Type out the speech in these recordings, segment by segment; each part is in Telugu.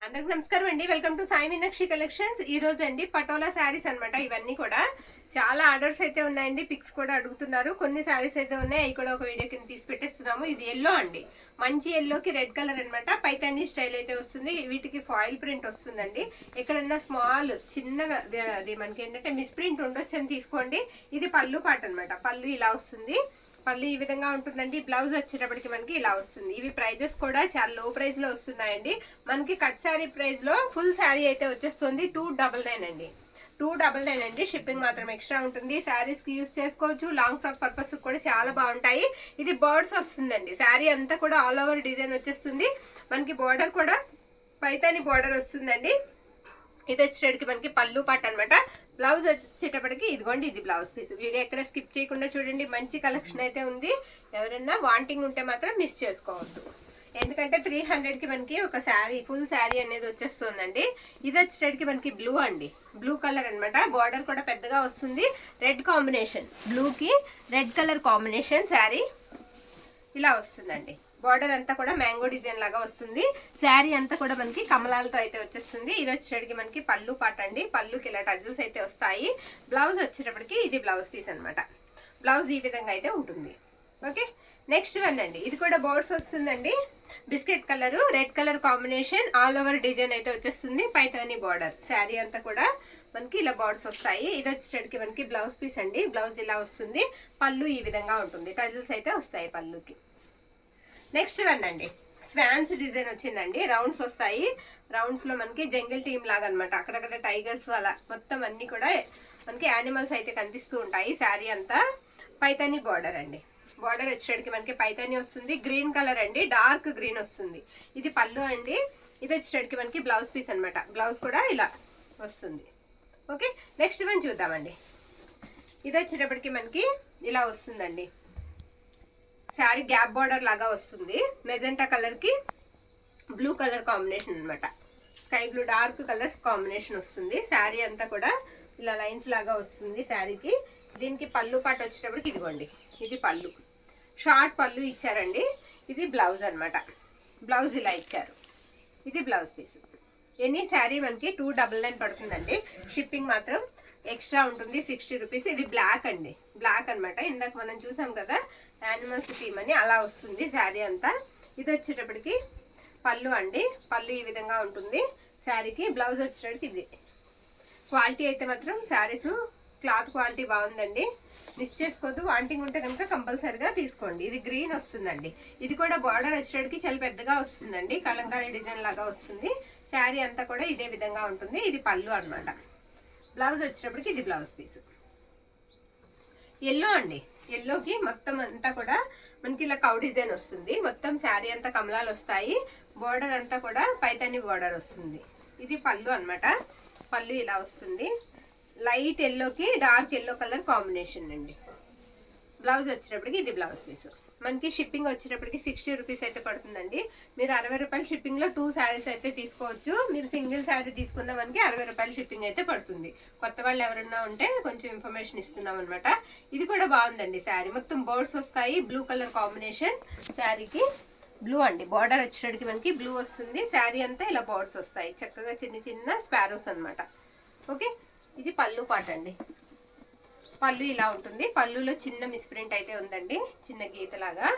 అందరికి నమస్కారం అండి. Welcome to Sai Meenakshi collections. ఈ రోజు అండి పటోలా శారీస్ అన్నమాట. ఇవన్నీ కూడా చాలా ఆర్డర్స్ అయితే ఉన్నాయండి. పిక్స్ కూడా అడుగుతున్నారు. కొన్ని శారీస్ అయితే ఉన్నాయి, అవి కూడా ఒక వీడియో కింద తీసి పెట్టేస్తున్నాము. ఇది ఎల్లో అండి, మంచి ఎల్లోకి రెడ్ కలర్ అనమాట. పైతాని స్టైల్ అయితే వస్తుంది. వీటికి ఫాయిల్ ప్రింట్ వస్తుందండి. ఎక్కడన్నా స్మాల్ చిన్న అది మనకి ఏంటంటే మిస్ ప్రింట్ ఉండొచ్చు అని తీసుకోండి. ఇది పళ్ళు పాట అనమాట. పళ్ళు ఇలా వస్తుంది, పళ్ళు ఈ విధంగా ఉంటుందండి. బ్లౌజ్ వచ్చేటప్పటికి మనకి ఇలా వస్తుంది. ఇవి ప్రైజెస్ కూడా చాలా లో ప్రైస్ లో వస్తున్నాయండి. మనకి కట్ శారీ ప్రైస్ లో ఫుల్ శారీ అయితే వచ్చేస్తుంది 299 అండి. 299 అండి. షిప్పింగ్ మాత్రం ఎక్స్ట్రా ఉంటుంది. శారీస్ కి యూజ్ చేసుకోవచ్చు. లాంగ్ ఫ్రాక్ పర్పస్ కూడా చాలా బాగుంటాయి. ఇది బర్డ్స్ వస్తుందండి. శారీ అంతా కూడా ఆల్ ఓవర్ డిజైన్ వచ్చేస్తుంది. మనకి బార్డర్ కూడా పైతాని బార్డర్ వస్తుందండి. ఇది వచ్చేటప్పటికి మనకి పళ్ళు పాట అనమాట. బ్లౌజ్ వచ్చేటప్పటికి ఇదిగోండి, ఇది బ్లౌజ్ పీస్. వీడియో ఎక్కడ స్కిప్ చేయకుండా చూడండి. మంచి కలెక్షన్ అయితే ఉంది. ఎవరైనా వాంటింగ్ ఉంటే మాత్రం మిస్ చేసుకోవద్దు. ఎందుకంటే 300కి మనకి ఒక శారీ, ఫుల్ శారీ అనేది వచ్చేస్తుందండి. ఇది వచ్చేటప్పటికి మనకి బ్లూ అండి, బ్లూ కలర్ అనమాట. బార్డర్ కూడా పెద్దగా వస్తుంది. రెడ్ కాంబినేషన్, బ్లూకి రెడ్ కలర్ కాంబినేషన్ శారీ ఇలా వస్తుందండి. బార్డర్ అంతా కూడా మ్యాంగో డిజైన్ లాగా వస్తుంది. శారీ అంతా కూడా మనకి కమలాలతో అయితే వచ్చేస్తుంది. ఇది వచ్చేటప్పటికి మనకి పళ్ళు పాట అండి. పళ్ళుకి ఇలా టజల్స్ అయితే వస్తాయి. బ్లౌజ్ వచ్చేటప్పటికి ఇది బ్లౌజ్ పీస్ అనమాట. బ్లౌజ్ ఈ విధంగా అయితే ఉంటుంది. ఓకే, నెక్స్ట్ వన్ అండి. ఇది కూడా బోర్డ్స్ వస్తుందండి. Biscuit colour red colour combination, all over design అయితే వచ్చేస్తుంది. పైతాని బార్డర్, శారీ అంతా కూడా మనకి ఇలా బార్డర్స్ వస్తాయి. ఇది వచ్చేటప్పటికి మనకి బ్లౌజ్ పీస్ అండి. బ్లౌజ్ ఇలా వస్తుంది. పళ్ళు ఈ విధంగా ఉంటుంది. టజల్స్ అయితే వస్తాయి పళ్ళుకి. నెక్స్ట్ వన్ అండి, స్వాన్స్ డిజైన్ వచ్చిందండి. రౌండ్స్ వస్తాయి. రౌండ్స్ లో మనకి జంగిల్ టీమ్ లాగా అనమాట. అక్కడక్కడ టైగర్స్ అలా మొత్తం అన్ని కూడా మనకి యానిమల్స్ అయితే కనిపిస్తూ ఉంటాయి. శారీ అంతా పైతాని బార్డర్ అండి. బార్డర్ వచ్చేటికి మనకి పైతాని వస్తుంది. గ్రీన్ కలర్ అండి, డార్క్ గ్రీన్ వస్తుంది. ఇది పళ్ళు అండి. ఇది వచ్చేటికి మనకి బ్లౌజ్ పీస్ అనమాట. బ్లౌజ్ కూడా ఇలా వస్తుంది. ఓకే, నెక్స్ట్ వన్ చూద్దామండి. ఇది వచ్చేటప్పటికి మనకి ఇలా వస్తుందండి. శారీ గ్యాప్ బార్డర్ లాగా వస్తుంది. మెజెంటా కలర్ కి బ్లూ కలర్ కాంబినేషన్ అనమాట. Sky blue dark colour combination వస్తుంది. శారీ అంతా కూడా ఇలా లైన్స్ లాగా వస్తుంది శారీకి. దీనికి పళ్ళు పాట వచ్చేటప్పటికి ఇదిగోండి, ఇది పళ్ళు, షార్ట్ పళ్ళు ఇచ్చారండి. ఇది బ్లౌజ్ అనమాట. బ్లౌజ్ ఇలా ఇచ్చారు. ఇది బ్లౌజ్ పీస్. ఎనీ శారీ మనకి 299 పడుతుందండి. షిప్పింగ్ మాత్రం ఎక్స్ట్రా ఉంటుంది, 60 రూపీస్. ఇది బ్లాక్ అండి, బ్లాక్ అనమాట. ఇందాక మనం చూసాం కదా యానిమల్స్ థీమ్ అని, అలా వస్తుంది శారీ అంతా. ఇది వచ్చేటప్పటికి పళ్ళు అండి. పళ్ళు ఈ విధంగా ఉంటుంది శారీకి. బ్లౌజ్ వచ్చేటప్పటికి ఇది. క్వాలిటీ అయితే మాత్రం శారీస్ క్లాత్ క్వాలిటీ బాగుందండి. మిస్ చేసుకోవద్దు. వాంటింగ్ ఉంటే కనుక కంపల్సరిగా తీసుకోండి. ఇది గ్రీన్ వస్తుందండి. ఇది కూడా బార్డర్ వచ్చేటప్పటికి చాలా పెద్దగా వస్తుందండి. కలంకారీ డిజైన్ లాగా వస్తుంది. శారీ అంతా కూడా ఇదే విధంగా ఉంటుంది. ఇది పళ్ళు అనమాట. బ్లౌజ్ వచ్చేటప్పటికి ఇది బ్లౌజ్ పీస్. ఎల్లో అండి. ఎల్లోకి మొత్తం అంతా కూడా మనకి ఇలా కౌ డిజైన్ వస్తుంది. మొత్తం శారీ అంతా కమలాలు వస్తాయి. బార్డర్ అంతా కూడా పైతాని బార్డర్ వస్తుంది. ఇది పళ్ళు అనమాట. పళ్ళు ఇలా వస్తుంది. లైట్ ఎల్లోకి డార్క్ ఎల్లో కలర్ కాంబినేషన్ అండి. బ్లౌజ్ వచ్చేటప్పటికి ఇది బ్లౌజ్ పీస్. మనకి షిప్పింగ్ వచ్చేటప్పటికి 60 రూపీస్ అయితే పడుతుందండి. మీరు 60 రూపాయల షిప్పింగ్ లో 2 శారీస్ అయితే తీసుకోవచ్చు. మీరు సింగిల్ శారీ తీసుకున్న మనకి 60 రూపాయల షిప్పింగ్ అయితే పడుతుంది. కొత్త వాళ్ళు ఎవరన్నా ఉంటే కొంచెం ఇన్ఫర్మేషన్ ఇస్తున్నాం అనమాట. ఇది కూడా బాగుందండి. శారీ మొత్తం బర్డ్స్ వస్తాయి. బ్లూ కలర్ కాంబినేషన్ శారీకి. బ్లూ అండి. బార్డర్ వచ్చేటప్పటికి మనకి బ్లూ వస్తుంది. శారీ అంతా ఇలా బర్డ్స్ వస్తాయి. చక్కగా చిన్న చిన్న స్పారోస్ అనమాట. ఓకే, ఇది పళ్ళు పాట అండి. పళ్ళు ఇలా ఉంటుంది. పళ్ళులో చిన్న మిస్ప్రింట్ అయితే ఉందండి, చిన్న గీతలాగా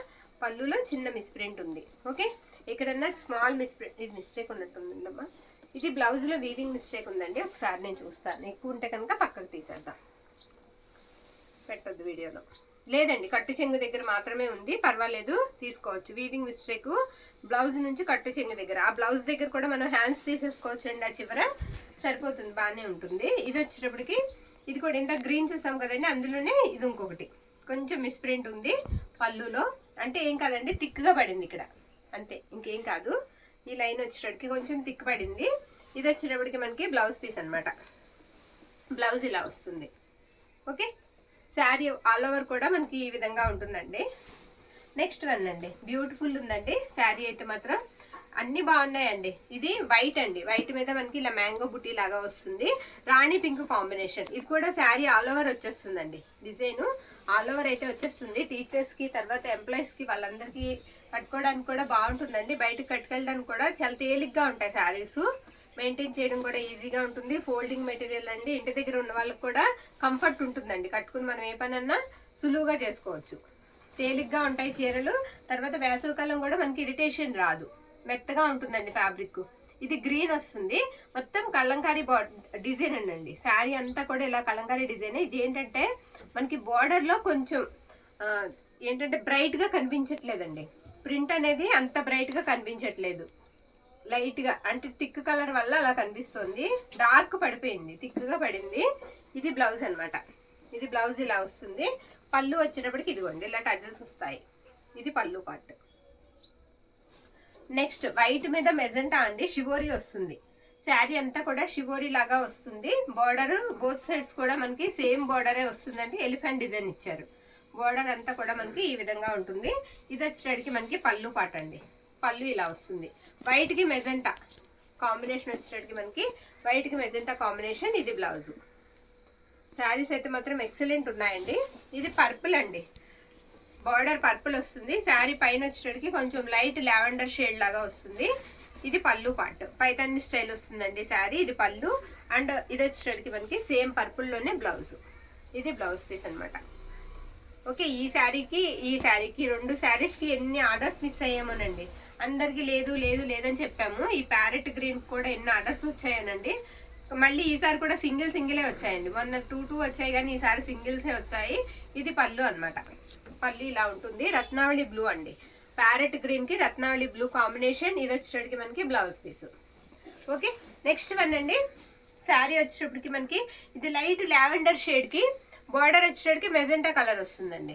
పళ్ళులో చిన్న మిస్ప్రింట్ ఉంది. ఓకే, ఎక్కడన్నా స్మాల్ మిస్ప్రింట్, ఇది మిస్టేక్ ఉన్నట్టుందమ్మా. ఇది బ్లౌజ్ లో వీవింగ్ మిస్టేక్ ఉందండి. ఒకసారి నేను చూస్తాను. ఎక్కువ ఉంటే కనుక పక్కకు తీసేద్దాం, పెట్టొద్దు వీడియోలో. లేదండి, కట్టు చెంగు దగ్గర మాత్రమే ఉంది. పర్వాలేదు, తీసుకోవచ్చు. వీవింగ్ మిస్టేక్ బ్లౌజ్ నుంచి కట్టు చెంగు దగ్గర. ఆ బ్లౌజ్ దగ్గర కూడా మనం హ్యాండ్స్ తీసేసుకోవచ్చు అండి. ఆ చివర సరిపోతుంది, బాగానే ఉంటుంది. ఇది వచ్చేటప్పటికి ఇది కూడా ఇంత గ్రీన్ చూసాం కదండి, అందులోనే ఇది ఇంకొకటి కొంచెం మిస్ప్రింట్ ఉంది పళ్ళులో. అంటే ఏం కాదండి, థిక్గా పడింది ఇక్కడ, అంతే, ఇంకేం కాదు. ఈ లైన్ వచ్చేటప్పటికి కొంచెం థిక్ పడింది. ఇది వచ్చేటప్పటికి మనకి బ్లౌజ్ పీస్ అనమాట. బ్లౌజ్ ఇలా వస్తుంది. ఓకే, శారీ ఆల్ ఓవర్ కూడా మనకి ఈ విధంగా ఉంటుందండి. నెక్స్ట్ వన్ అండి, బ్యూటిఫుల్ ఉందండి శారీ అయితే మాత్రం. అన్ని బాగున్నాయండి. ఇది వైట్ అండి. వైట్ మీద మనకి ఇలా మ్యాంగో బుట్టి లాగా వస్తుంది. రాణి పింక్ కాంబినేషన్. ఇది కూడా శారీ ఆల్ ఓవర్ వచ్చేస్తుందండి. డిజైన్ ఆల్ ఓవర్ అయితే వచ్చేస్తుంది. టీచర్స్ కి, తర్వాత ఎంప్లాయీస్ కి, వాళ్ళందరికీ కట్టుకోవడానికి కూడా బాగుంటుందండి. బయటకు కట్టుకెళ్ళడానికి కూడా చాలా తేలిగ్గా ఉంటాయి శారీస్. మెయింటైన్ చేయడం కూడా ఈజీగా ఉంటుంది. ఫోల్డింగ్ మెటీరియల్ అండి. ఇంటి దగ్గర ఉన్న వాళ్ళకి కూడా కంఫర్ట్ ఉంటుందండి. కట్టుకుని మనం ఏ పనన్నా సులువుగా చేసుకోవచ్చు. తేలిగ్గా ఉంటాయి చీరలు. తర్వాత వేసవికాలం కూడా మనకి ఇరిటేషన్ రాదు. మెత్తగా ఉంటుందండి ఫ్యాబ్రిక్. ఇది గ్రీన్ వస్తుంది. మొత్తం కలంకారీ డిజైన్ అండి. శారీ అంతా కూడా ఇలా కలంకారీ డిజైన్. ఇది ఏంటంటే మనకి బార్డర్ లో కొంచెం ఏంటంటే బ్రైట్ గా కనిపించట్లేదండి. ప్రింట్ అనేది అంత బ్రైట్ గా కనిపించట్లేదు. లైట్ గా అంటే థిక్ కలర్ వల్ల అలా కనిపిస్తుంది. డార్క్ పడిపోయింది, థిక్ గా పడింది. ఇది బ్లౌజ్ అన్నమాట. ఇది బ్లౌజ్ ఇలా వస్తుంది. పళ్ళు వచ్చేటప్పటికి ఇదిగోండి ఇలా టజల్స్ వస్తాయి. ఇది పళ్ళు పార్ట్. నెక్స్ట్ వైట్ మీద మెజెంటా అండి, షివోరీ వస్తుంది. శారీ అంతా కూడా షివోరీ లాగా వస్తుంది. బార్డర్ బోత్ సైడ్స్ కూడా మనకి సేమ్ బార్డరే వస్తుందండి. ఎలిఫెంట్ డిజైన్ ఇచ్చారు. బార్డర్ అంతా కూడా మనకి ఈ విధంగా ఉంటుంది. ఇది వచ్చేటడికి మనకి పళ్ళు పాట అండి. పళ్ళు ఇలా వస్తుంది. వైట్ కి మెజెంటా కాంబినేషన్ వచ్చేటడికి మనకి వైట్ కి మెజెంటా కాంబినేషన్. ఇది బ్లౌజ్. శారీస్ అయితే మాత్రం ఎక్సలెంట్ ఉన్నాయండి. ఇది పర్పుల్ అండి. బార్డర్ పర్పుల్ వస్తుంది. శారీ పైన వచ్చేటడికి కొంచెం లైట్ లావెండర్ షేడ్ లాగా వస్తుంది. ఇది పళ్ళు పార్ట్. పైతాని స్టైల్ వస్తుందండి శారీ. ఇది పళ్ళు. అండ్ ఇది వచ్చేటడికి మనకి సేమ్ పర్పుల్ లోనే బ్లౌజ్. ఇది బ్లౌజ్ పీస్ అనమాట. ఓకే, ఈ శారీకి 2 శారీస్ కి ఎన్ని ఆర్డర్స్ మిస్ అయ్యామోనండి. అందరికి లేదు లేదు లేదని చెప్పాము. ఈ ప్యారెట్ గ్రీన్ కూడా ఎన్ని ఆర్డర్స్ వచ్చాయనండి. మళ్ళీ ఈసారి కూడా సింగిలే వచ్చాయండి. మొన్న 2 వచ్చాయి కానీ ఈసారి సింగిల్సే వచ్చాయి. ఇది పళ్ళు అనమాట. పళ్ళు ఇలా ఉంటుంది. రత్నావళి బ్లూ అండి. ప్యారెట్ గ్రీన్ కి రత్నావళి బ్లూ కాంబినేషన్. ఇది వచ్చేటప్పటికి మనకి blouse piece. Okay, next one అండి. శారీ వచ్చేటప్పటికి మనకి ఇది లైట్ లావెండర్ షేడ్ కి బార్డర్ వచ్చేటప్పటికి మెజెంటా కలర్ వస్తుందండి.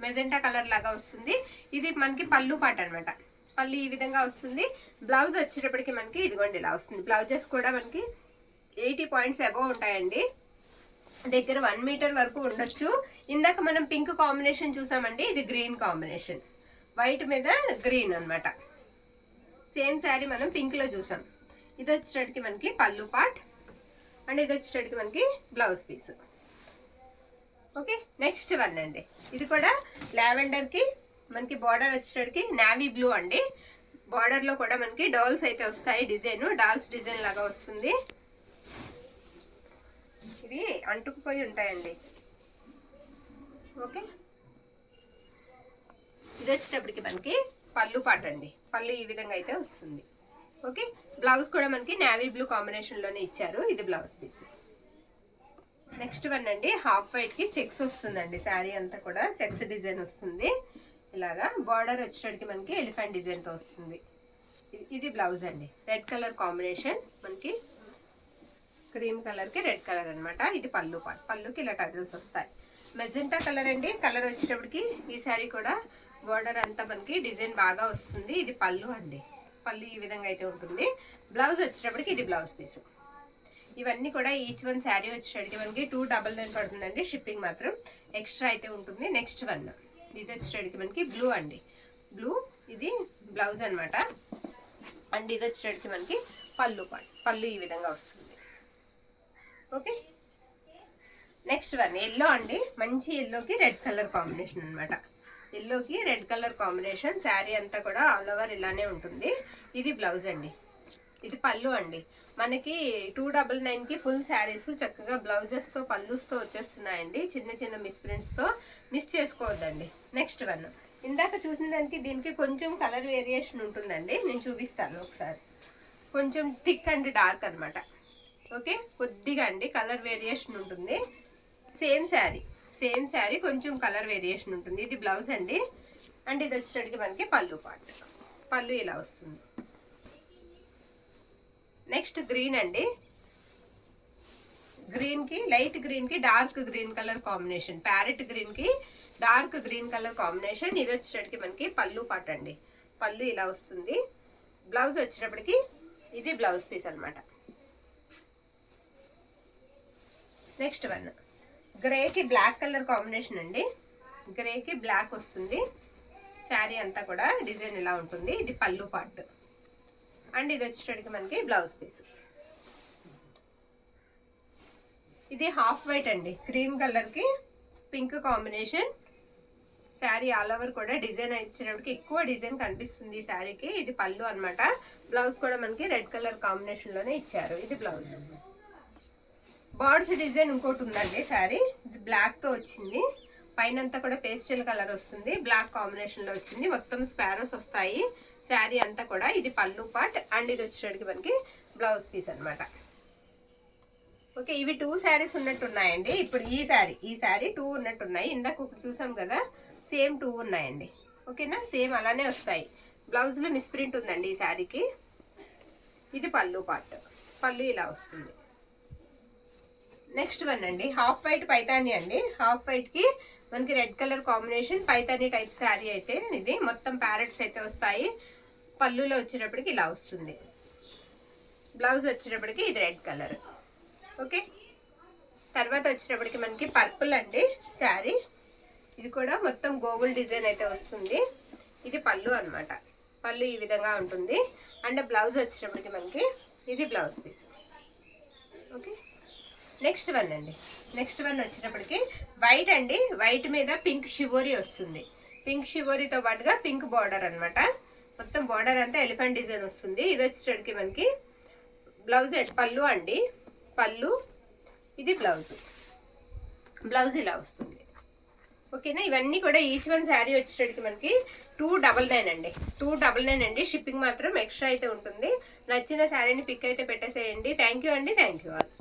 మెజెంటా కలర్ లాగా వస్తుంది. ఇది మనకి పళ్ళు పాట అనమాట. పళ్ళు ఈ విధంగా వస్తుంది. బ్లౌజ్ వచ్చేటప్పటికి మనకి ఇదిగోండి ఇలా వస్తుంది. బ్లౌజెస్ కూడా మనకి 80 పాయింట్స్ అబవ్ ఉంటాయండి. దగ్గర 1 మీటర్ వరకు ఉండొచ్చు. ఇందాక మనం పింక్ కాంబినేషన్ చూసామండి. ఇది గ్రీన్ కాంబినేషన్. వైట్ మీద గ్రీన్ అనమాట. సేమ్ శారీ మనం పింక్ లో చూసాం. ఇది వచ్చేటప్పటికి మనకి పళ్ళు పార్ట్ అండ్ ఇది వచ్చేటప్పటికి మనకి blouse piece. Okay, next one అండి. ఇది కూడా లావెండర్ కి మనకి బార్డర్ వచ్చేటప్పటికి నావీ బ్లూ అండి. బార్డర్ లో కూడా మనకి డాల్స్ అయితే వస్తాయి. డిజైన్ డాల్స్ డిజైన్ లాగా వస్తుంది. ఇవి అంటుకుపోయి ఉంటాయండి. ఓకే, ఇది వచ్చేటప్పటికి మనకి పళ్ళు పాట అండి. పళ్ళు ఈ విధంగా అయితే వస్తుంది. ఓకే, బ్లౌజ్ కూడా మనకి నావీ బ్లూ కాంబినేషన్ లోనే ఇచ్చారు. ఇది బ్లౌజ్ పీస్. నెక్స్ట్ వన్ అండి. హాఫ్ వైట్ కి చెక్స్ వస్తుందండి. శారీ అంతా కూడా చెక్స్ డిజైన్ వస్తుంది. ఇలాగా బార్డర్ వచ్చేటప్పటికి మనకి ఎలిఫెంట్ డిజైన్ తో వస్తుంది. ఇది బ్లౌజ్ అండి. Red colour combination. మనకి క్రీమ్ కలర్ కి రెడ్ కలర్ అనమాట. ఇది పళ్ళు పార్ట్. పళ్ళుకి ఇలా టజల్స్ వస్తాయి. మెజెంటా కలర్ అండి. కలర్ వచ్చేటప్పటికి ఈ శారీ కూడా బార్డర్ అంతా మనకి డిజైన్ బాగా వస్తుంది. ఇది పళ్ళు అండి. పళ్ళు ఈ విధంగా అయితే ఉంటుంది. బ్లౌజ్ వచ్చేటప్పటికి ఇది బ్లౌజ్ పీస్. ఇవన్నీ కూడా ఈచ్ వన్ శారీ వచ్చేటప్పటికి మనకి 299 పడుతుందండి. షిప్పింగ్ మాత్రం ఎక్స్ట్రా అయితే ఉంటుంది. నెక్స్ట్ వన్ ఇది వచ్చేటప్పటికి మనకి బ్లూ అండి. బ్లూ ఇది బ్లౌజ్ అనమాట. అండ్ ఇది వచ్చేటప్పటికి మనకి పళ్ళు పార్ట్. పళ్ళు ఈ విధంగా వస్తుంది. ఓకే, నెక్స్ట్ వన్ ఎల్లో అండి. మంచి ఎల్లోకి రెడ్ కలర్ కాంబినేషన్ అనమాట. ఎల్లోకి రెడ్ కలర్ కాంబినేషన్. శారీ అంతా కూడా ఆల్ ఓవర్ ఇలానే ఉంటుంది. ఇది బ్లౌజ్ అండి. ఇది పళ్ళు అండి. మనకి 299 కి ఫుల్ శారీస్ చక్కగా బ్లౌజెస్ తో పళ్ళుస్ తో వచ్చేస్తున్నాయండి. చిన్న చిన్న మిస్ ప్రింట్స్ తో మిస్ చేసుకోవద్దండి. నెక్స్ట్ వన్ ఇందాక చూసిన దానికి దీనికి కొంచెం కలర్ వేరియేషన్ ఉంటుందండి. నేను చూపిస్తాను ఒకసారి. కొంచెం థిక్ అండ్ డార్క్ అనమాట. ఓకే, కొద్దిగా అండి కలర్ వేరియేషన్ ఉంటుంది. సేమ్ శారీ కొంచెం కలర్ వేరియేషన్ ఉంటుంది. ఇది బ్లౌజ్ అండి. అండ్ ఇది వచ్చేటప్పటికి మనకి పళ్ళు పార్ట్. పళ్ళు ఇలా వస్తుంది. నెక్స్ట్ గ్రీన్ అండి. గ్రీన్ కి లైట్ గ్రీన్ కి dark green colour combination. Parrot green కి డార్క్ గ్రీన్ కలర్ కాంబినేషన్. ఇది వచ్చేటప్పటికి మనకి పళ్ళు పార్ట్ అండి. పళ్ళు ఇలా వస్తుంది. బ్లౌజ్ వచ్చేటప్పటికి ఇది బ్లౌజ్ పీస్ అనమాట. నెక్స్ట్ వన్ గ్రేకి బ్లాక్ కలర్ కాంబినేషన్ అండి. గ్రేకి బ్లాక్ వస్తుంది. శారీ అంతా కూడా డిజైన్ ఇలా ఉంటుంది. ఇది పళ్ళు పార్ట్ అండ్ ఇది వచ్చేటప్పటికి మనకి బ్లౌజ్ పీస్. ఇది హాఫ్ వైట్ అండి. క్రీమ్ కలర్ కి pink combination. Sari all over కూడా డిజైన్ ఇచ్చినప్పటికి ఎక్కువ డిజైన్ కనిపిస్తుంది ఈ శారీకి. ఇది పళ్ళు అన్నమాట. బ్లౌజ్ కూడా మనకి రెడ్ కలర్ కాంబినేషన్ లోనే ఇచ్చారు. ఇది బ్లౌజ్. బార్డ్స్ డిజైన్ ఇంకోటి ఉందండి శారీ. ఇది బ్లాక్ తో వచ్చింది. పైన అంతా కూడా పేస్టల్ కలర్ వస్తుంది, బ్లాక్ కాంబినేషన్ లో వచ్చింది. మొత్తం స్పారోస్ వస్తాయి శారీ అంతా కూడా. ఇది పళ్ళు పార్ట్ అండ్ ఇది వచ్చేటికి మనకి బ్లౌజ్ పీస్ అన్నమాట. ఓకే, ఇవి 2 శారీస్ ఉన్నట్టున్నాయండి. ఇప్పుడు ఈ శారీ 2 ఉన్నట్టున్నాయి. ఇందాక ఒకటి చూసాం కదా, సేమ్ 2 ఉన్నాయండి. ఓకేనా, సేమ్ అలానే వస్తాయి. బ్లౌజ్ లో మిస్ప్రింట్ ఉందండి ఈ శారీకి. ఇది పళ్ళు పార్ట్. పళ్ళు ఇలా వస్తుంది. నెక్స్ట్ వన్ అండి, హాఫ్ వైట్ పైతాని అండి. హాఫ్ వైట్ కి మనకి red colour combination Paithani type sari అయితే ఇది. మొత్తం ప్యారెట్స్ అయితే వస్తాయి. పళ్ళులో వచ్చేటప్పటికి ఇలా వస్తుంది. బ్లౌజ్ వచ్చేటప్పటికి ఇది రెడ్ కలర్. ఓకే, తర్వాత వచ్చేటప్పటికి మనకి పర్పుల్ అండి శారీ. ఇది కూడా మొత్తం గోగుల్ డిజైన్ అయితే వస్తుంది. ఇది పళ్ళు అన్నమాట. పళ్ళు ఈ విధంగా ఉంటుంది. అండ్ బ్లౌజ్ వచ్చేటప్పటికి మనకి ఇది blouse piece. Okay, next one అండి. నెక్స్ట్ వన్ వచ్చేటప్పటికి వైట్ అండి. వైట్ మీద పింక్ షివోరీ వస్తుంది. పింక్ షివోరీతో పాటుగా పింక్ బార్డర్ అన్నమాట. మొత్తం బార్డర్ అంతా ఎలిఫెంట్ డిజైన్ వస్తుంది. ఇది వచ్చేటప్పటికి మనకి బ్లౌజ్ పళ్ళు అండి. పళ్ళు, ఇది బ్లౌజ్. బ్లౌజ్ ఇలా వస్తుంది. ఓకేనా, ఇవన్నీ కూడా ఈచ్ వన్ శారీ వచ్చేటప్పటికి మనకి 299 అండి. 299 అండి. షిప్పింగ్ మాత్రం ఎక్స్ట్రా అయితే ఉంటుంది. నచ్చిన శారీని పిక్ అయితే పెట్టేసేయండి. థ్యాంక్ యూ అండి. Thank you all.